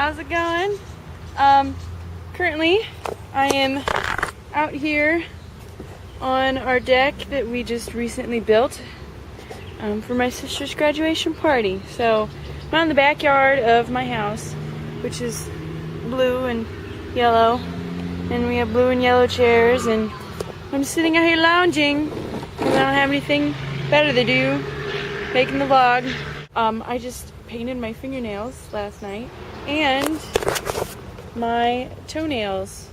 how's it going? Currently I am out here on our deck that we just recently built for my sister's graduation party. So I'm out in the backyard of my house, which is blue and yellow, and we have blue and yellow chairs, and I'm just sitting out here lounging because I don't have anything better to do, making the vlog. I just painted my fingernails last night and my toenails.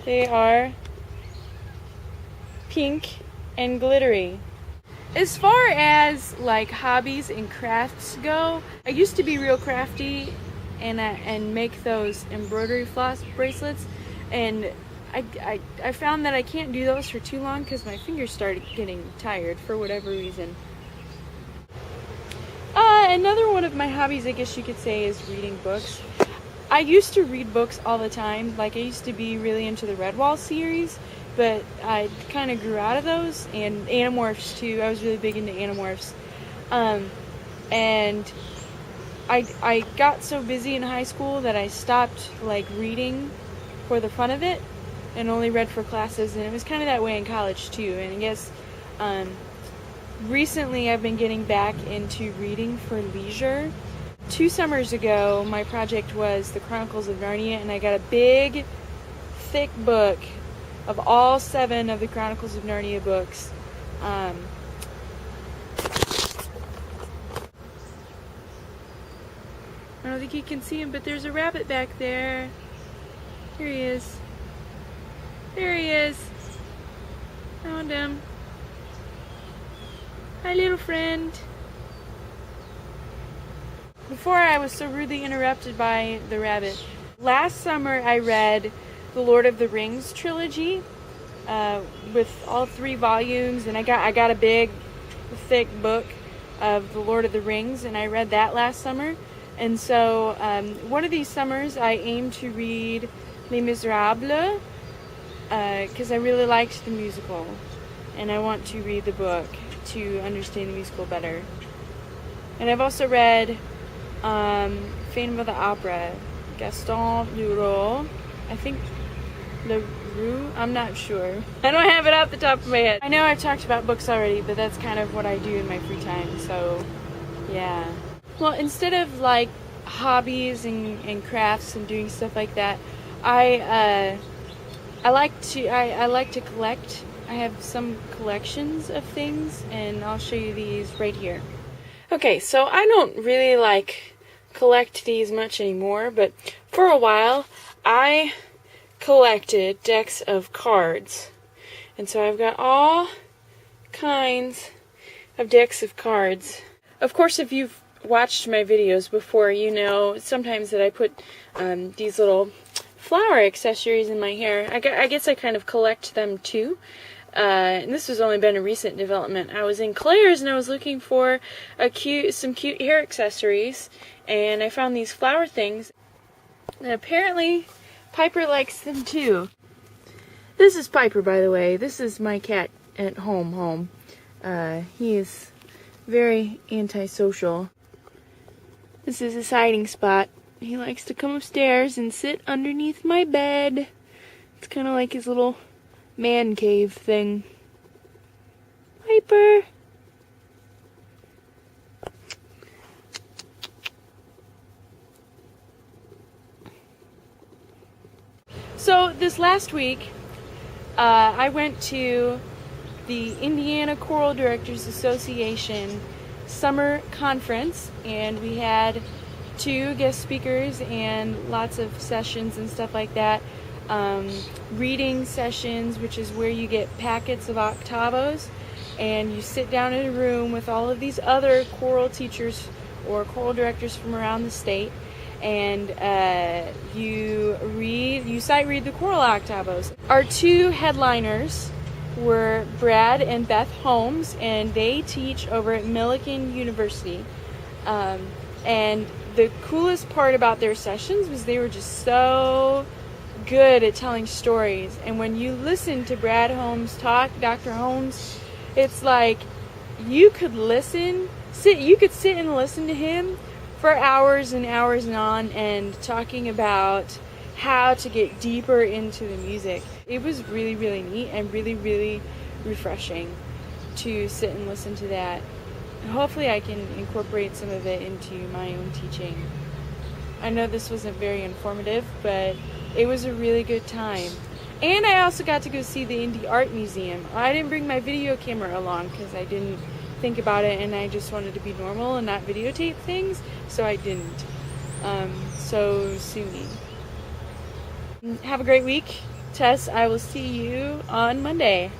They are pink and glittery. As far as like hobbies and crafts go, I used to be real crafty and make those embroidery floss bracelets, and I found that I can't do those for too long because my fingers started getting tired for whatever reason. Another one of my hobbies, I guess you could say, is reading books. I used to read books all the time. Like, I used to be really into the Redwall series, but I kind of grew out of those, and Animorphs too. I was really big into Animorphs. And I got so busy in high school that I stopped like reading for the fun of it and only read for classes, and it was kind of that way in college too. And I guess recently I've been getting back into reading for leisure. 2 summers ago, my project was The Chronicles of Narnia, and I got a big, thick book of all 7 of the Chronicles of Narnia books. I don't think you can see him, but there's a rabbit back there. Here he is. There he is. Found him. Hi, little friend. Before I was so rudely interrupted by the rabbit. Last summer I read the Lord of the Rings trilogy with all 3 volumes, and I got a big, thick book of the Lord of the Rings, and I read that last summer. And so one of these summers I aim to read Les Miserables because I really liked the musical, and I want to read the book to understand the musical better. And I've also read Phantom of the Opera, Gaston Leroux, I think Leroux, I'm not sure. I don't have it off the top of my head. I know I've talked about books already, but that's kind of what I do in my free time, so yeah. Well, instead of like hobbies and crafts and doing stuff like that, I like to collect. I have some collections of things, and I'll show you these right here. Okay, so I don't really like collect these much anymore, but for a while I collected decks of cards. And so I've got all kinds of decks of cards. Of course, if you've watched my videos before, you know sometimes that I put these little flower accessories in my hair. I guess I kind of collect them too. And this has only been a recent development. I was in Claire's and I was looking for some cute hair accessories, and I found these flower things, and apparently Piper likes them too. This is Piper, by the way. This is my cat at home. He is very antisocial. This is his hiding spot. He likes to come upstairs and sit underneath my bed. It's kind of like his little man cave thing. Piper. So this last week, I went to the Indiana Choral Directors Association summer conference, and we had 2 guest speakers and lots of sessions and stuff like that. Reading sessions, which is where you get packets of octavos, and you sit down in a room with all of these other choral teachers or choral directors from around the state, and you sight read the choral octavos. Our 2 headliners were Brad and Beth Holmes, and they teach over at Millikan University. And the coolest part about their sessions was they were just so good at telling stories. And when you listen to Brad Holmes talk, Dr. Holmes, it's like you could sit and listen to him for hours and hours and on, and talking about how to get deeper into the music. It was really, really neat and really, really refreshing to sit and listen to that. And hopefully I can incorporate some of it into my own teaching. I know this wasn't very informative, but it was a really good time. And I also got to go see the Indie Art Museum. I didn't bring my video camera along because I didn't think about it, and I just wanted to be normal and not videotape things, so I didn't. So sue me. Have a great week. Tess, I will see you on Monday.